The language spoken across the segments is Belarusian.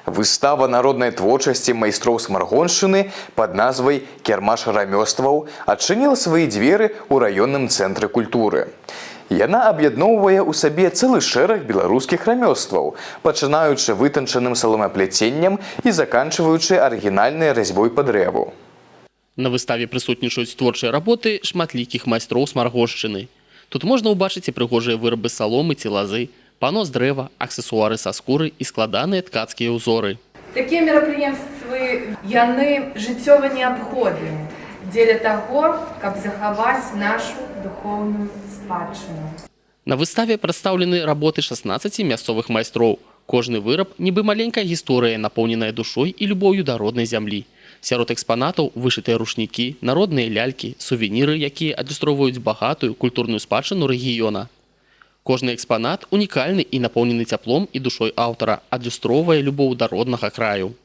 Выстава народнай творчасці майстроў Смаргоншчыны пад назвай «Кірмаш рамёстваў» адчыніла свае дзверы ў раённым цэнтры культуры. Яна аб'ядноўвае ў сабе цэлы шэраг беларускіх рамёстваў, пачынаючы вытанчаным саломапляценнем і заканчваючы арыгінальнай разьбой па дрэву. На выставе прысутнічаюць творчыя работы шматлікіх майстроў Смаргоншчыны. Тут можна ўбачыць і прыгожыя вырабы саломы ці лазы, пано з дрэва, аксесуары са скуры і складаныя ткацкія ўзоры. Такія мерапрыемствы, яны жыццёва неабходныя дзеля таго, каб захаваць нашу духоўную спадчыну. На выставе прадстаўлены работы 16 мясцовых майстроў. Кожны выраб нібы маленькая гісторыя, напоўненая душой і любоўю да роднай зямлі. Сярод экспанатаў вышытыя рушнікі, народныя лялькі, сувеніры, якія адлюстроўваюць багатую культурную спадчыну рэгіёна. Кожны экспанат унікальны і напоўнены цяплом і душой аўтара, адлюстроўвае любоў да роднага краю.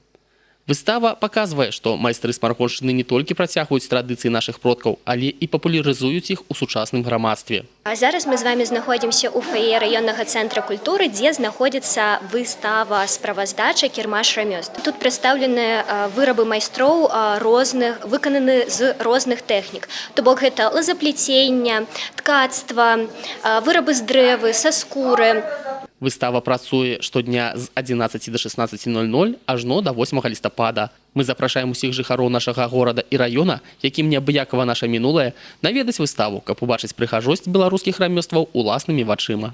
Выстава паказвае, што майстры Смаргоншчыны не толькі працягваюць традыцыі нашых продкаў, але і папулярызуюць іх у сучасным грамадстве. А зараз мы з вами знаходзімся ў фае раённага цэнтра культуры, дзе знаходзіцца выстава справаздача «Кірмаш рамёстваў». Тут прадстаўленыя вырабы майстроў розных, выкананы з розных тэхнік. То бок гэта лазапляценне, ткацтва, вырабы з дрэвы, са скуры. Выстава працуе штодня з 11 до 16:00 ажно до 8 лістапада. Мы запрашаем усіх жыхароў нашага горада і раёна, якім неабыякава наша мінулае, наведаць выставу, каб убачыць прыгажосць беларускіх рамёстваў уласнымі вачыма.